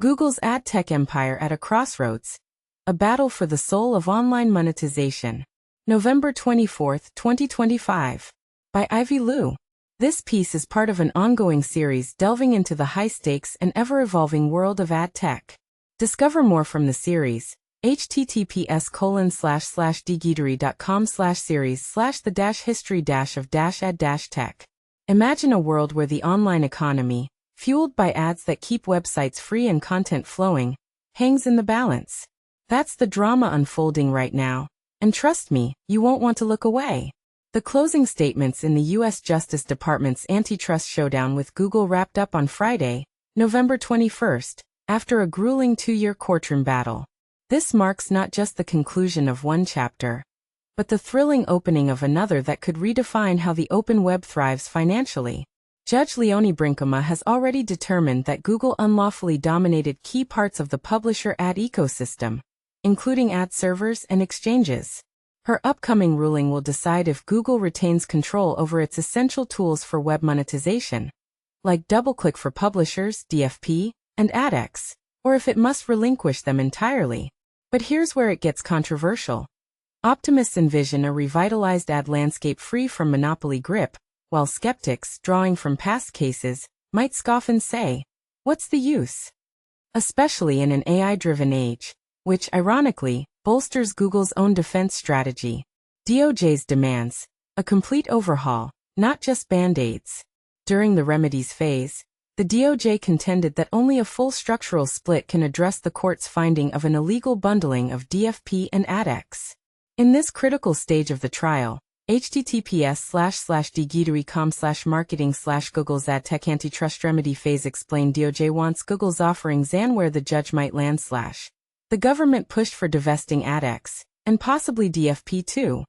Google's ad tech empire at a crossroads. A battle for the soul of online monetization. November 24, 2025. By Ivy Liu. This piece is part of an ongoing series delving into the high-stakes and ever-evolving world of ad tech. Discover more from the series. https://dgeetery.com/series/the-history-of-ad-tech. Imagine a world where the online economy, fueled by ads that keep websites free and content flowing, hangs in the balance. That's the drama unfolding right now, and trust me, you won't want to look away. The closing statements in the U.S. Justice Department's antitrust showdown with Google wrapped up on Friday, November 21st, after a grueling 2-year courtroom battle. This marks not just the conclusion of one chapter, but the thrilling opening of another that could redefine how the open web thrives financially. Judge Leonie Brinkema has already determined that Google unlawfully dominated key parts of the publisher ad ecosystem, including ad servers and exchanges. Her upcoming ruling will decide if Google retains control over its essential tools for web monetization, like DoubleClick for Publishers (DFP) and AdX, or if it must relinquish them entirely. But here's where it gets controversial. Optimists envision a revitalized ad landscape free from monopoly grip, while skeptics, drawing from past cases, might scoff and say, "What's the use?" Especially in an AI-driven age, which, ironically, bolsters Google's own defense strategy. DOJ's demands a complete overhaul, not just band-aids. During the remedies phase, the DOJ contended that only a full structural split can address the court's finding of an illegal bundling of DFP and AdX. In this critical stage of the trial, https://dgeetery.com/marketing/Google's AdTech antitrust remedy phase explained DOJ wants Google's offerings and where the judge might land. The government pushed for divesting AdX, and possibly DFP too,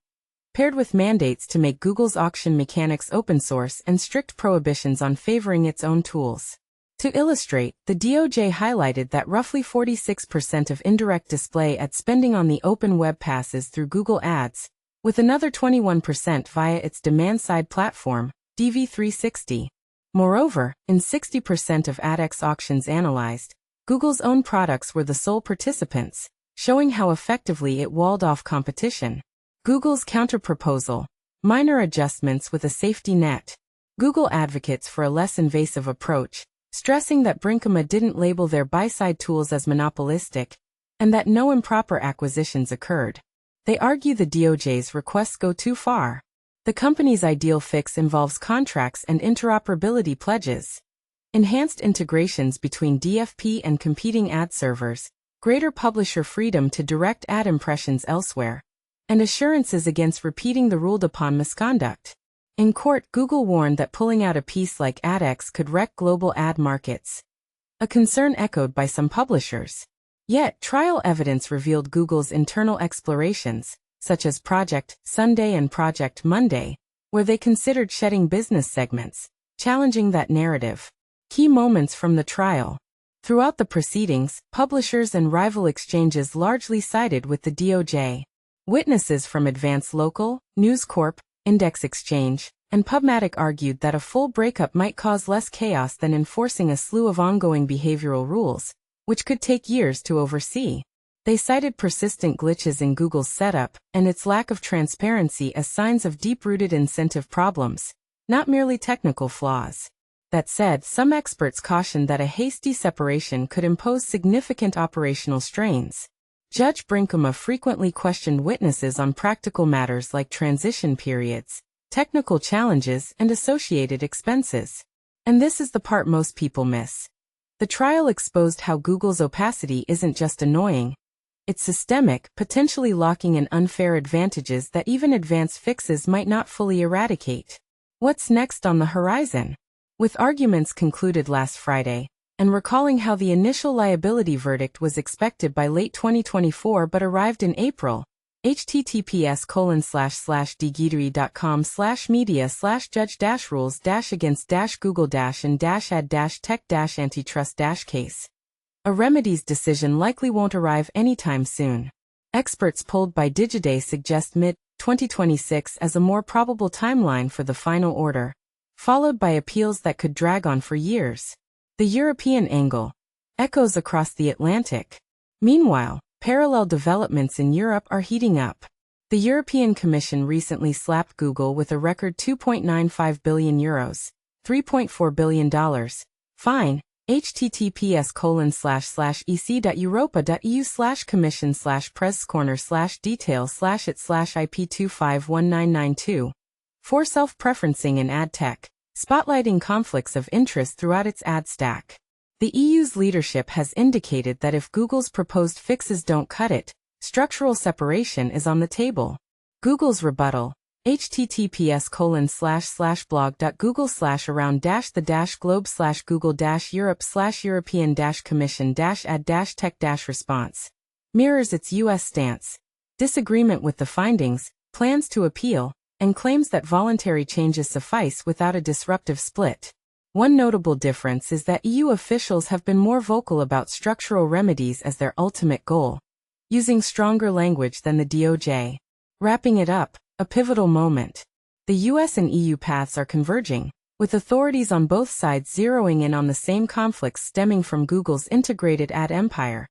paired with mandates to make Google's auction mechanics open source and strict prohibitions on favoring its own tools. To illustrate, the DOJ highlighted that roughly 46% of indirect display ad spending on the open web passes through Google Ads, with another 21% via its demand-side platform, DV360. Moreover, in 60% of AdX auctions analyzed, Google's own products were the sole participants, showing how effectively it walled off competition. Google's counterproposal: minor adjustments with a safety net. Google advocates for a less invasive approach, stressing that Brinkema didn't label their buy-side tools as monopolistic, and that no improper acquisitions occurred. They argue the DOJ's requests go too far. The company's ideal fix involves contracts and interoperability pledges, enhanced integrations between DFP and competing ad servers, greater publisher freedom to direct ad impressions elsewhere, and assurances against repeating the ruled-upon misconduct. In court, Google warned that pulling out a piece like AdX could wreck global ad markets, a concern echoed by some publishers. Yet, trial evidence revealed Google's internal explorations, such as Project Sunday and Project Monday, where they considered shedding business segments, challenging that narrative. Key moments from the trial. Throughout the proceedings, publishers and rival exchanges largely sided with the DOJ. Witnesses from Advance Local, News Corp, Index Exchange, and PubMatic argued that a full breakup might cause less chaos than enforcing a slew of ongoing behavioral rules, which could take years to oversee. They cited persistent glitches in Google's setup and its lack of transparency as signs of deep-rooted incentive problems, not merely technical flaws. That said, some experts cautioned that a hasty separation could impose significant operational strains. Judge Brinkema frequently questioned witnesses on practical matters like transition periods, technical challenges, and associated expenses. And this is the part most people miss. The trial exposed how Google's opacity isn't just annoying. It's systemic, potentially locking in unfair advantages that even advanced fixes might not fully eradicate. What's next on the horizon? With arguments concluded last Friday, and recalling how the initial liability verdict was expected by late 2024 but arrived in April, https://dgeetery.com/media/judge-rules-against-google-and-ad-tech-antitrust- case. A remedies decision likely won't arrive anytime soon. Experts polled by Digiday suggest mid-2026 as a more probable timeline for the final order, followed by appeals that could drag on for years. The European angle. echoes across the Atlantic. Meanwhile, parallel developments in Europe are heating up. The European Commission recently slapped Google with a record €2.95 billion, $3.4 billion, fine, https://ec.europa.eu/commission/presscorner/detail/it/ip251992. For self-preferencing in ad tech, spotlighting conflicts of interest throughout its ad stack. The EU's leadership has indicated that if Google's proposed fixes don't cut it, structural separation is on the table. Google's rebuttal: https://blog.google/around-the-globe/Europe/European-Commission-ad-tech-response. Mirrors its U.S. stance, disagreement with the findings, plans to appeal, and claims that voluntary changes suffice without a disruptive split. One notable difference is that EU officials have been more vocal about structural remedies as their ultimate goal, using stronger language than the DOJ. Wrapping it up, a pivotal moment. The US and EU paths are converging, with authorities on both sides zeroing in on the same conflicts stemming from Google's integrated ad empire,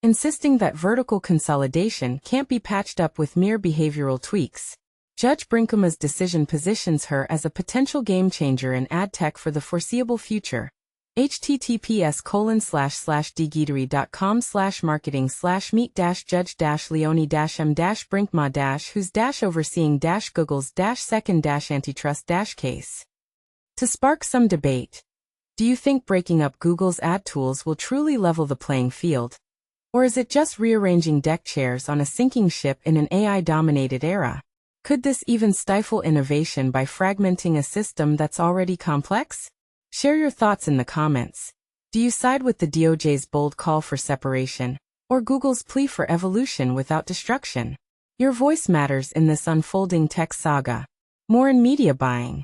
insisting that vertical consolidation can't be patched up with mere behavioral tweaks. Judge Brinkema's decision positions her as a potential game-changer in ad tech for the foreseeable future. https://dgeetery.com/marketing/meet-judge-leonie-m-brinkema- who's overseeing Google's second antitrust case. To spark some debate, do you think breaking up Google's ad tools will truly level the playing field? Or is it just rearranging deck chairs on a sinking ship in an AI-dominated era? Could this even stifle innovation by fragmenting a system that's already complex? Share your thoughts in the comments. Do you side with the DOJ's bold call for separation, or Google's plea for evolution without destruction? Your voice matters in this unfolding tech saga. More in media buying.